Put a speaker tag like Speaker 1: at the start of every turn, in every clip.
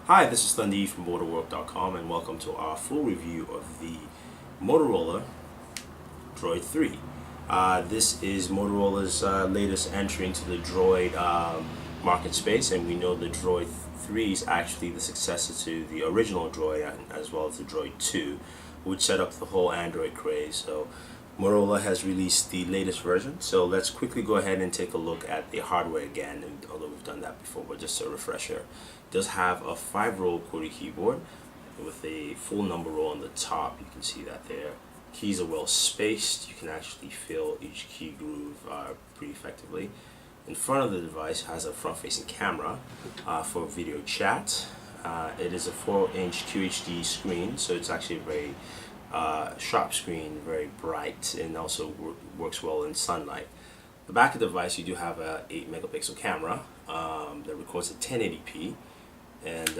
Speaker 1: Hi, this is Thundy from Booredatwork.com and welcome to our full review of the Motorola Droid 3. This is Motorola's latest entry into the Droid market space, and we know the Droid 3 is actually the successor to the original Droid as well as the Droid 2, which set up the whole Android craze. So Motorola has released the latest version, so let's quickly go ahead and take a look at the hardware again, and although we've done that before, but just a refresher. It does have a 5-row QWERTY keyboard with a full number row on the top. You can see that there. Keys are well spaced. You can actually feel each key groove pretty effectively. In front of the device has a front-facing camera for video chat. It is a 4-inch QHD screen, so it's actually a very sharp screen, very bright, and also works well in sunlight. The back of the device, you do have a 8-megapixel camera that records at 1080p, and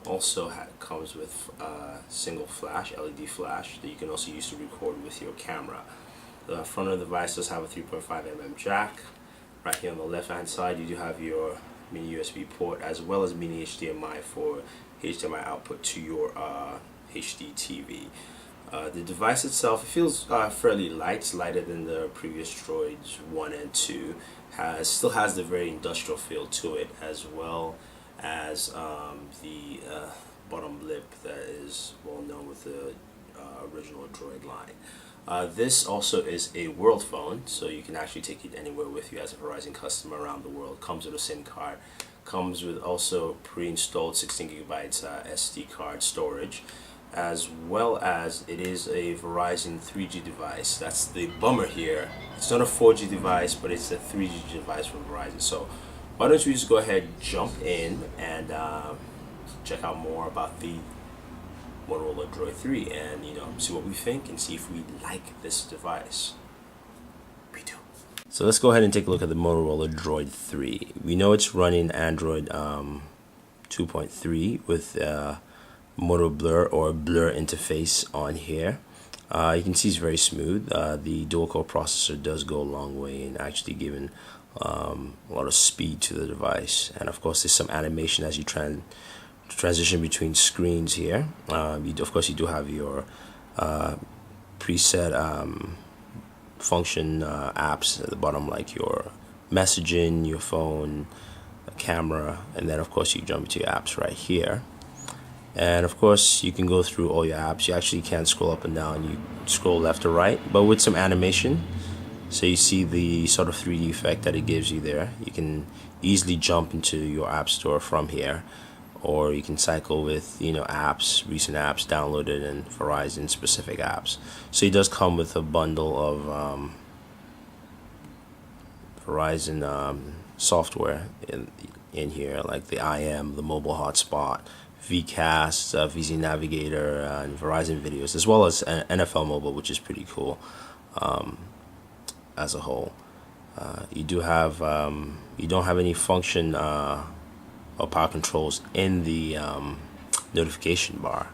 Speaker 1: also comes with single flash, LED flash, that you can also use to record with your camera. The front of the device does have a 3.5mm jack. Right here on the left hand side, you do have your mini USB port as well as mini HDMI for HDMI output to your HD TV. The device itself, it feels fairly light. It's lighter than the previous Droids 1 and 2. Still has the very industrial feel to it, as well as the bottom lip that is well known with the original Droid line. This also is a world phone, so you can actually take it anywhere with you as a Verizon customer around the world. Comes with a SIM card. Comes with also pre-installed 16GB SD card storage, as well as it is a Verizon 3G device. That's the bummer here. It's not a 4G device, but it's a 3G device from Verizon. So why don't you just go ahead, jump in, and check out more about the Motorola Droid 3 and see what we think and see if we like this device. We do. So let's go ahead and take a look at the Motorola Droid 3. We know it's running Android 2.3 with Moto Blur or Blur interface on here. You can see it's very smooth. The dual-core processor does go a long way in actually giving a lot of speed to the device, and of course there's some animation as you transition between screens here. Of course you do have your preset function apps at the bottom, like your messaging, your phone, camera, and then of course you jump into your apps right here. And of course you can go through all your apps. You actually can't scroll up and down, you scroll left or right, but with some animation. So you see the sort of 3D effect that it gives you there. You can easily jump into your app store from here, or you can cycle with apps, recent apps downloaded, and Verizon specific apps. So it does come with a bundle of Verizon software in here, like the IM, the mobile hotspot, Vcast, VZ Navigator, and Verizon Videos, as well as NFL Mobile, which is pretty cool. As a whole, you don't have any function or power controls in the notification bar,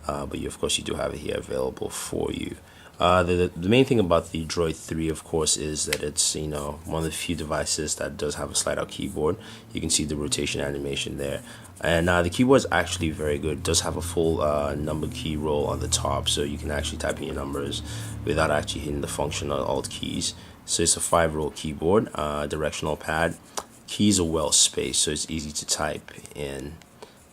Speaker 1: but of course you do have it here available for you. The main thing about the Droid 3, of course, is that it's one of the few devices that does have a slide-out keyboard. You can see the rotation animation there, and the keyboard is actually very good. It does have a full number key roll on the top, so you can actually type in your numbers without actually hitting the function or alt keys. So it's a 5-row keyboard, directional pad. Keys are well spaced, so it's easy to type in,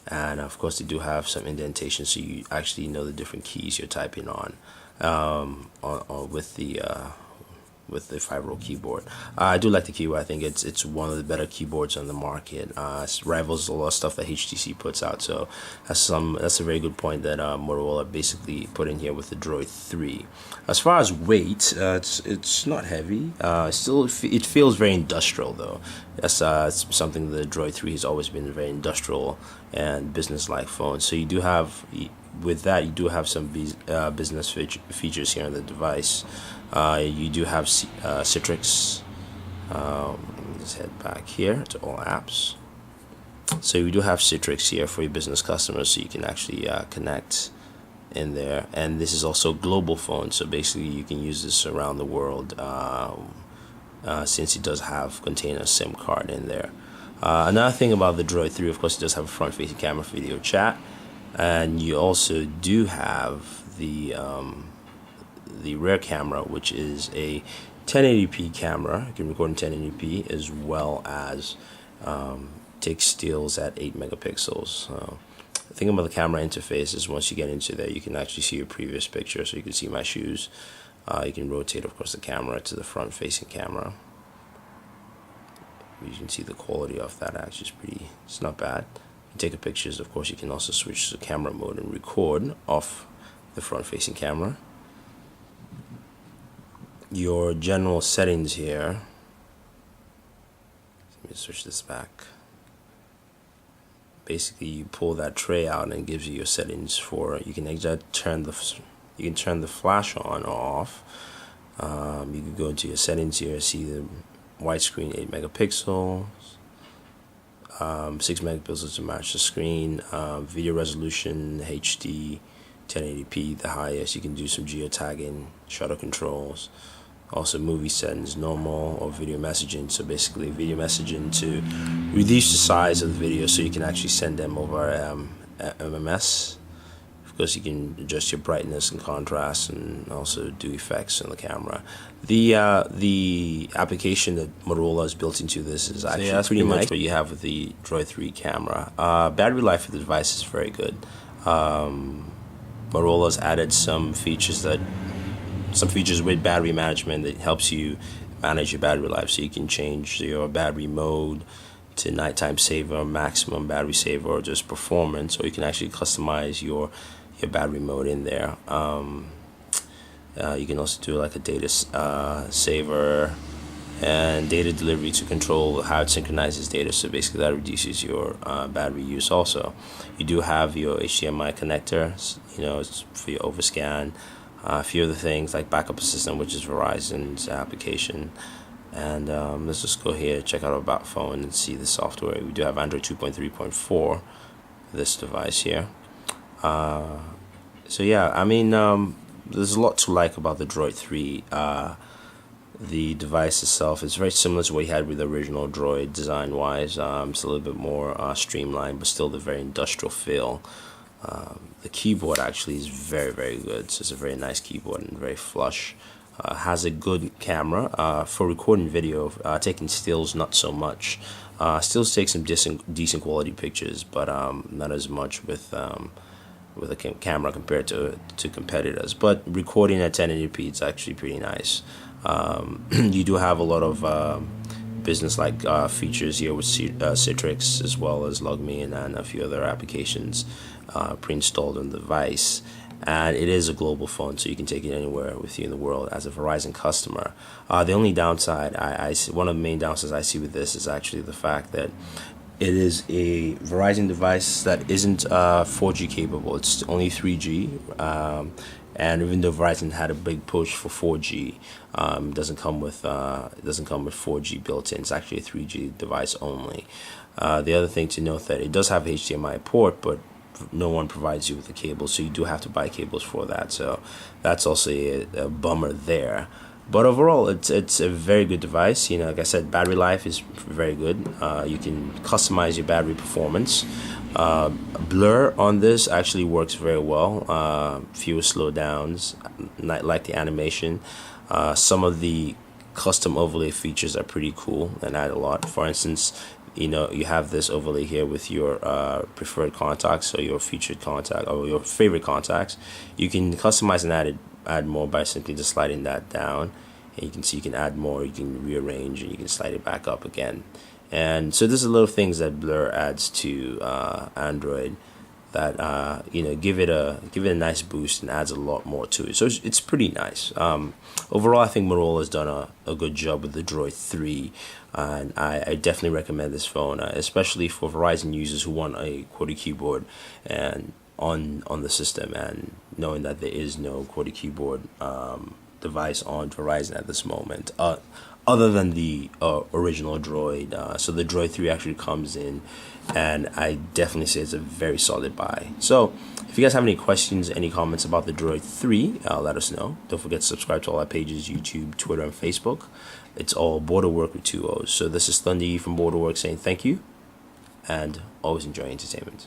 Speaker 1: and of course they do have some indentation, so you actually know the different keys you're typing on with the 5-row keyboard. I do like the keyboard. I think it's one of the better keyboards on the market. It rivals a lot of stuff that HTC puts out. So that's a very good point that Motorola basically put in here with the Droid 3. As far as weight, it's not heavy. It feels very industrial though. That's something the Droid 3 has always been, a very industrial and business-like phone. So you do have, with that, you do have some business features here on the device. You do have Citrix. Let's head back here to all apps. So you do have Citrix here for your business customers, so you can actually connect in there. And this is also global phone, so basically you can use this around the world since it does contain a SIM card in there. Another thing about the Droid 3, of course, it does have a front-facing camera for video chat, and you also do have the rear camera, which is a 1080p camera. You can record in 1080p as well as take stills at 8 megapixels. The thing about the camera interface is once you get into there, you can actually see your previous picture, so you can see my shoes. You can rotate, of course, the camera to the front-facing camera. You can see the quality of that actually is it's not bad. You take pictures, of course, you can also switch to camera mode and record off the front-facing camera. Your general settings here, let me switch this back. Basically, you pull that tray out and it gives you your settings for, you can turn the flash on or off. You can go into your settings here, see the widescreen 8 megapixels, 6 megapixels to match the screen, video resolution HD 1080p, the highest. You can do some geotagging, shutter controls, also movie settings, normal or video messaging. So basically video messaging to reduce the size of the video so you can actually send them over MMS. Of course, you can adjust your brightness and contrast and also do effects on the camera. The application that Motorola has built into this is actually pretty much what you have with the Droid 3 camera. Battery life of the device is very good. Motorola's added some features with battery management that helps you manage your battery life, so you can change your battery mode to nighttime saver, maximum battery saver, or just performance, or you can actually customize your battery mode in there. You can also do like a data saver and data delivery to control how it synchronizes data, so basically that reduces your battery use. Also, you do have your HDMI connector, it's for your overscan. A few other things like backup assistant, which is Verizon's application. And let's just go here, check out our About phone and see the software. We do have Android 2.3.4 for this device here. So yeah, I mean, there's a lot to like about the Droid 3. The device itself is very similar to what you had with the original Droid design-wise. It's a little bit more streamlined, but still the very industrial feel. The keyboard actually is very, very good. So it's a very nice keyboard and very flush. Has a good camera for recording video. Taking stills, not so much. Stills take some decent quality pictures, but not as much with a camera compared to competitors. But recording at 1080p is actually pretty nice. You do have a lot of business-like features here with Citrix, as well as LogMe and a few other applications pre-installed on the device. And it is a global phone, so you can take it anywhere with you in the world as a Verizon customer. The only downside I see, one of the main downsides I see with this is actually the fact that it is a Verizon device that isn't 4G capable. It's only 3G. And even though Verizon had a big push for 4G, it doesn't come with 4G built in. It's actually a 3G device only. The other thing to note that it does have an HDMI port, but no one provides you with a cable, so you do have to buy cables for that. So that's also a bummer there. But overall, it's a very good device. Like I said, battery life is very good. You can customize your battery performance. Blur on this actually works very well. Fewer slowdowns, not like the animation. Some of the custom overlay features are pretty cool and add a lot. For instance, you have this overlay here with your preferred contacts, or your featured contact, or your favorite contacts. You can customize and add more by simply just sliding that down, and you can see you can add more, you can rearrange, and you can slide it back up again. And so there's a little things that Blur adds to Android that give it a nice boost and adds a lot more to it. So it's pretty nice. Overall, I think Motorola has done a good job with the Droid 3, and I definitely recommend this phone, especially for Verizon users who want a QWERTY keyboard and on the system, and knowing that there is no QWERTY keyboard device on Verizon at this moment, other than the original Droid. So the Droid 3 actually comes in, and I definitely say it's a very solid buy. So if you guys have any questions, any comments about the Droid 3, let us know. Don't forget to subscribe to all our pages: YouTube, Twitter, and Facebook. It's all Booredatwork with 2 O's. So this is Thunder from Booredatwork saying thank you and always enjoy entertainment.